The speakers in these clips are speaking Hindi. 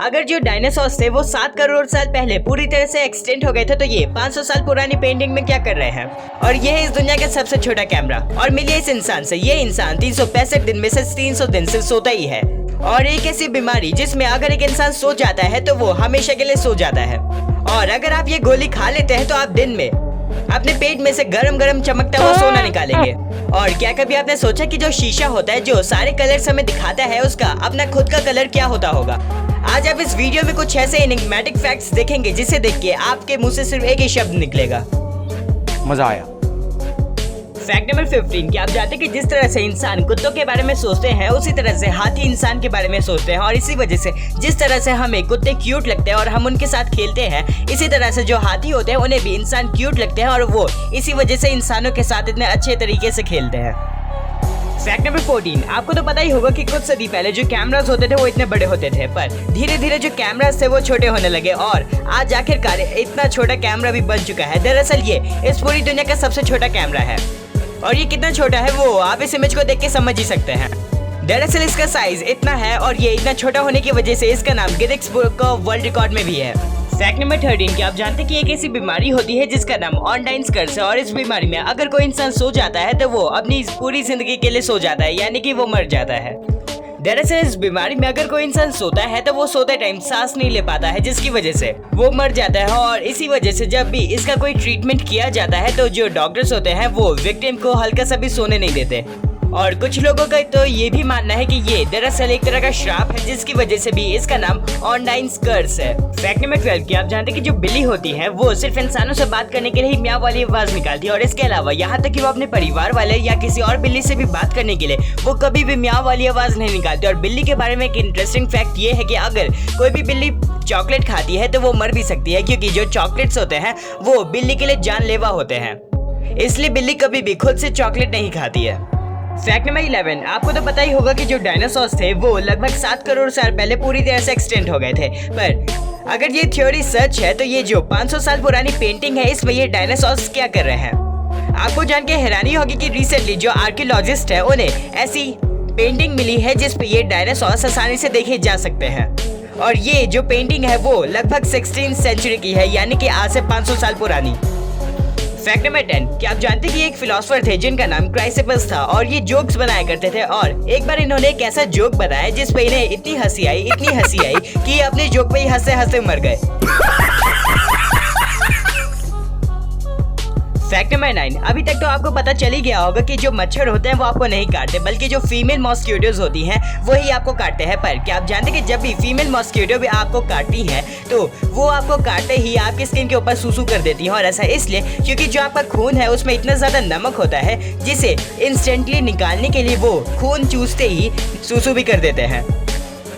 अगर जो डायनासोर्स थे वो 7 करोड़ साल पहले पूरी तरह से एक्सटेंट हो गए थे, तो ये 500 साल पुरानी पेंटिंग में क्या कर रहे हैं? और ये है इस दुनिया का सबसे छोटा कैमरा। और मिलिए इस इंसान से, ये इंसान 365 दिन में से 300 दिन से सोता ही है। और एक ऐसी बीमारी जिसमें अगर एक इंसान सो जाता है तो वो हमेशा के लिए सो जाता है। और अगर आप ये गोली खा लेते हैं तो आप दिन में अपने पेट में से गरम गरम चमकता हुआ सोना निकालेंगे। और क्या कभी आपने सोचा कि जो शीशा होता है जो सारे कलर्स हमें दिखाता है, उसका अपना खुद का कलर क्या होता होगा? आज आप इस वीडियो में कुछ ऐसे एनिग्मेटिक फैक्ट्स देखेंगे जिसे देख के आपके मुंह से सिर्फ एक ही शब्द निकलेगा, मजा आया। फैक्ट नंबर 15 कि आप जानते हैं कि जिस तरह से इंसान कुत्तों के बारे में सोचते हैं उसी तरह से हाथी इंसान के बारे में सोचते हैं। और इसी वजह से जिस तरह से हमें कुत्ते क्यूट लगते हैं और हम उनके साथ खेलते हैं, इसी तरह से जो हाथी होते हैं उन्हें भी इंसान क्यूट लगते हैं और वो इसी वजह से इंसानों के साथ इतने अच्छे तरीके से खेलते हैं। फैक्ट नंबर 14, आपको तो पता ही होगा कि कुछ सदी पहले जो कैमरास होते थे वो इतने बड़े होते थे, पर धीरे धीरे जो कैमरास थे वो छोटे होने लगे और आज आखिरकार इतना छोटा कैमरा भी बन चुका है। दरअसल ये इस पूरी दुनिया का सबसे छोटा कैमरा है। और ये कितना छोटा है वो आप इस इमेज को देख के समझ ही सकते हैं। दरअसल इसका साइज इतना है और ये इतना छोटा होने की वजह से इसका नाम Guinness book of world record में भी है। फैक्ट नंबर 13 कि आप जानते हैं कि एक ऐसी बीमारी होती है जिसका नाम ऑनडाइन कर्स है। और इस बीमारी में अगर कोई इंसान सो जाता है तो वो अपनी पूरी जिंदगी के लिए सो जाता है, यानी कि वो मर जाता है। दरअसल इस बीमारी में अगर कोई इंसान सोता है तो वो सोते टाइम सांस नहीं ले पाता है, जिसकी वजह से वो मर जाता है। और इसी वजह से जब भी इसका कोई ट्रीटमेंट किया जाता है तो जो डॉक्टर्स होते हैं वो विक्टिम को हल्का सा भी सोने नहीं देते। और कुछ लोगों का तो ये भी मानना है कि ये दरअसल एक तरह का श्राप है, जिसकी वजह से भी इसका नाम ऑनडाइन कर्स है। फैक्ट नंबर 12 कि आप जानते हैं कि जो बिल्ली होती है वो सिर्फ इंसानों से बात करने के लिए ही म्याऊ वाली आवाज निकालती है। और इसके अलावा यहाँ तक कि वो अपने परिवार वाले या किसी और बिल्ली से भी बात करने के लिए वो कभी भी म्याऊ वाली आवाज नहीं निकालती। और बिल्ली के बारे में एक इंटरेस्टिंग फैक्ट ये है कि अगर कोई भी बिल्ली चॉकलेट खाती है तो वो मर भी सकती है, क्योंकि जो चॉकलेट्स होते हैं वो बिल्ली के लिए जानलेवा होते हैं, इसलिए बिल्ली कभी भी खुद से चॉकलेट नहीं खाती है। फैक्ट नंबर 11, आपको तो पता ही होगा कि जो डायनासोर्स थे वो लगभग 7 करोड़ साल पहले पूरी तरह से एक्सटेंट हो गए थे। पर अगर ये थ्योरी सच है तो ये जो 500 साल पुरानी पेंटिंग है इसमें ये डायनासोर्स क्या कर रहे हैं? आपको जान के हैरानी होगी कि रिसेंटली जो आर्कियोलॉजिस्ट है उन्हें ऐसी पेंटिंग मिली है जिसपे ये डायनासोर्स आसानी से देखे जा सकते हैं। और ये जो पेंटिंग है वो लगभग 16th सेंचुरी की है, यानी कि आज से 500 साल पुरानी। फैक्ट नंबर 10 कि आप जानते हैं कि एक फिलोसोफर थे जिनका नाम क्राइसिपस था और ये जोक्स बनाया करते थे। और एक बार इन्होंने एक ऐसा जोक बनाया जिस पे इन्हें इतनी हंसी आई कि अपने जोक पे ही हंसते हंसते मर गए। फैक्ट नंबर 9, अभी तक तो आपको पता चल ही गया होगा कि जो मच्छर होते हैं वो आपको नहीं काटते, बल्कि जो फीमेल मॉस्किटोज होती हैं वही आपको काटते हैं। पर क्या आप जानते हैं कि जब भी फीमेल मॉस्किटो भी आपको काटती है तो वो आपको काटते ही आपकी स्किन के ऊपर सूसू कर देती है। और ऐसा इसलिए क्योंकि जो आपका खून है उसमें इतना ज्यादा नमक होता है जिसे इंस्टेंटली निकालने के लिए वो खून चूसते ही सूसू भी कर देते हैं।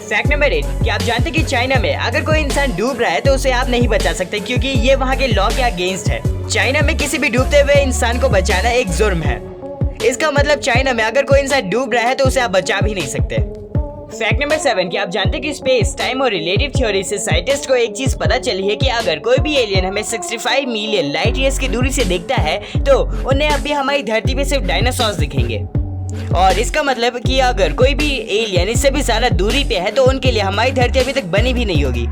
फैक्ट नंबर 8 कि आप जानते हैं कि चाइना में अगर कोई इंसान डूब रहा है तो उसे आप नहीं बचा सकते, क्योंकि ये वहाँ के लॉ के अगेंस्ट है। चाइना में किसी भी डूबते हुए इंसान को बचाना एक जुर्म है। इसका मतलब चाइना में अगर कोई इंसान डूब रहा है तो उसे आप बचा भी नहीं सकते। फैक्ट नंबर 7 कि आप जानते हैं कि स्पेस, टाइम और रिलेटिव थ्योरी से साइंटिस्ट को एक चीज पता चली है कि अगर कोई भी एलियन हमें 65 मिलियन लाइट ईयर्स की दूरी से दिखता है तो उन्हें अभी हमारी धरती पे सिर्फ डायनासोर्स दिखेंगे। और इसका मतलब कि अगर कोई भी एलियन इससे भी ज्यादा दूरी पे है तो उनके लिए हमारी धरती अभी तक बनी भी नहीं होगी।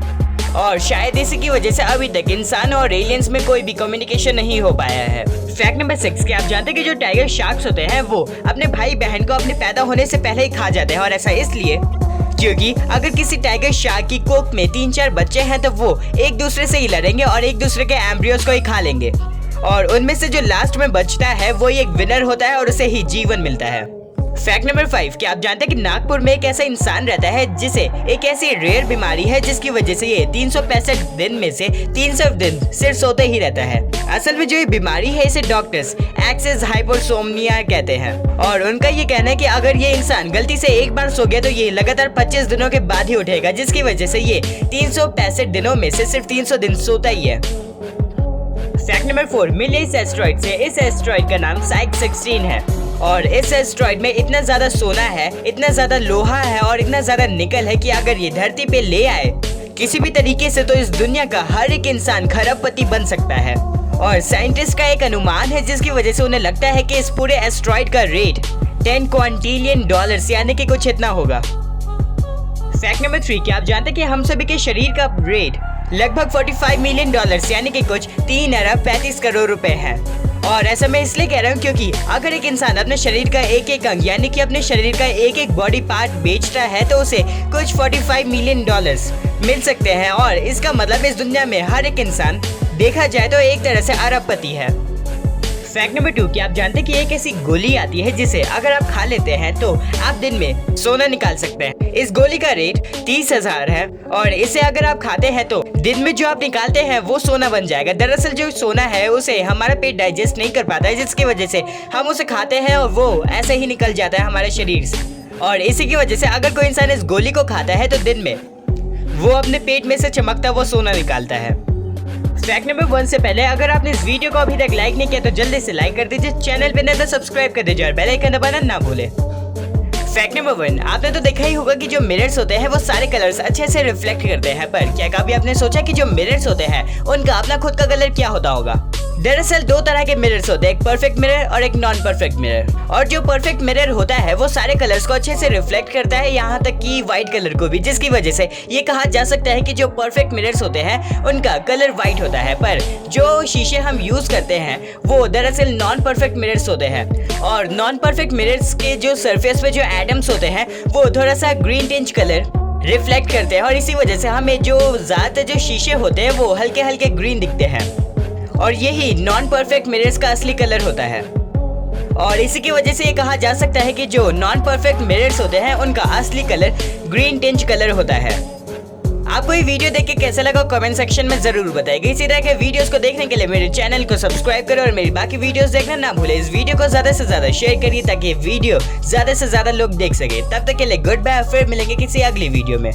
और शायद इसी की वजह से अभी तक इंसान और एलियंस में कोई भी कम्युनिकेशन नहीं हो पाया है। फैक्ट नंबर 6 कि आप जानते हैं कि जो टाइगर शार्क्स होते हैं वो अपने भाई बहन को अपने पैदा होने से पहले ही खा जाते हैं। और ऐसा इसलिए क्योंकि अगर किसी टाइगर शार्क की कोख में 3-4 बच्चे हैं तो वो एक दूसरे से ही लड़ेंगे और एक दूसरे के एम्ब्रियोस को ही खा लेंगे। और उनमें से जो लास्ट में बचता है वो एक विनर होता है और उसे ही जीवन मिलता है। फैक्ट नंबर 5 कि आप जानते हैं कि नागपुर में एक ऐसा इंसान रहता है जिसे एक ऐसी रेयर बीमारी है जिसकी वजह से ये 365 दिन में से 300 दिन सिर्फ सोते ही रहता है। असल में जो ये बीमारी है इसे डॉक्टर्स एक्सेस हाइपोसोम्निया कहते हैं। और उनका ये कहना है कि अगर ये इंसान गलती से एक बार सो गया तो ये लगातार 25 दिनों के बाद ही उठेगा, जिसकी वजह से ये 365 दिनों में से सिर्फ 300 दिन सोता ही है। फैक्ट नंबर 4 मिले इस एस्ट्रॉइड से। इस एस्ट्रॉइड का नाम साइक 16 है और इस एस्ट्रॉइड में इतना ज्यादा सोना है, इतना ज्यादा लोहा है और इतना ज्यादा निकल है कि अगर ये धरती पे ले आए किसी भी तरीके से तो इस दुनिया का हर एक इंसान खरबपति बन सकता है। और साइंटिस्ट का एक अनुमान है जिसकी वजह से उन्हें लगता है कि इस पूरे एस्ट्रॉइड का रेट $10 क्वांटिलियन यानी कि कुछ इतना होगा। फैक्ट नंबर 3, क्या आप जानते हैं कि हम सभी के शरीर का वेट लगभग 45 मिलियन डॉलर यानी कि कुछ 3 अरब 35 करोड़ रुपए है। और ऐसा मैं इसलिए कह रहा हूँ क्योंकि अगर एक इंसान अपने शरीर का एक एक अंग यानी कि अपने शरीर का एक एक बॉडी पार्ट बेचता है तो उसे कुछ 45 मिलियन डॉलर्स मिल सकते हैं। और इसका मतलब इस दुनिया में हर एक इंसान देखा जाए तो एक तरह से अरबपति है। फैक्ट नंबर 2, क्या आप जानते हैं कि एक ऐसी गोली आती है जिसे अगर आप खा लेते हैं तो आप दिन में सोना निकाल सकते हैं। इस गोली का रेट 30,000 है और इसे अगर आप खाते हैं तो दिन में जो आप निकालते हैं वो सोना बन जाएगा। दरअसल जो सोना है उसे हमारा पेट डाइजेस्ट नहीं कर पाता है, जिसकी वजह से हम उसे खाते हैं और वो ऐसे ही निकल जाता है हमारे शरीर से। और इसी की वजह से अगर कोई इंसान इस गोली को खाता है तो दिन में वो अपने पेट में से चमकता वो सोना निकालता है। फैक्ट नंबर 1 से पहले अगर आपने इस वीडियो को अभी तक लाइक नहीं किया तो जल्दी से लाइक कर दीजिए, चैनल पे नए तो सब्सक्राइब कर दीजिए और बेल आइकन दबाना ना भूले। फैक्ट नंबर 1, आपने तो देखा ही होगा कि जो मिरर्स होते हैं वो सारे कलर्स अच्छे से रिफ्लेक्ट करते हैं, पर क्या कभी आपने सोचा कि जो मिरर्स होते हैं उनका अपना खुद का कलर क्या होता होगा? दरअसल 2 तरह के मिरर्स होते हैं, एक परफेक्ट मिरर और एक नॉन परफेक्ट मिरर। और जो परफेक्ट मिरर होता है वो सारे कलर्स को अच्छे से रिफ्लेक्ट करता है, यहाँ तक कि व्हाइट कलर को भी, जिसकी वजह से ये कहा जा सकता है कि जो परफेक्ट मिरर्स होते हैं उनका कलर व्हाइट होता है। पर जो शीशे हम यूज करते हैं वो दरअसल नॉन परफेक्ट मिरर्स होते हैं। और नॉन परफेक्ट मिरर्स के जो सरफेस पे जो एटम्स होते हैं वो थोड़ा सा ग्रीन टिंच कलर रिफ्लेक्ट करते हैं और इसी वजह से हमें जो ज्यादातर जो शीशे होते हैं वो हल्के हल्के ग्रीन दिखते हैं। और यही नॉन परफेक्ट मिरर्स का असली कलर होता है। और इसी की वजह से ये कहा जा सकता है कि जो नॉन परफेक्ट मिरर्स होते हैं उनका असली कलर ग्रीन टिंच कलर होता है। आपको ये वीडियो देख के कैसा लगा कमेंट सेक्शन में जरूर बताइए। इसी तरह के वीडियोस को देखने के लिए मेरे चैनल को सब्सक्राइब करो और मेरी बाकी वीडियोस देखना ना भूले। इस वीडियो को ज्यादा से ज्यादा शेयर करिए ताकि वीडियो ज्यादा से ज्यादा लोग देख सके। तब तक के लिए गुड बाय, फिर मिलेंगे किसी अगली वीडियो में।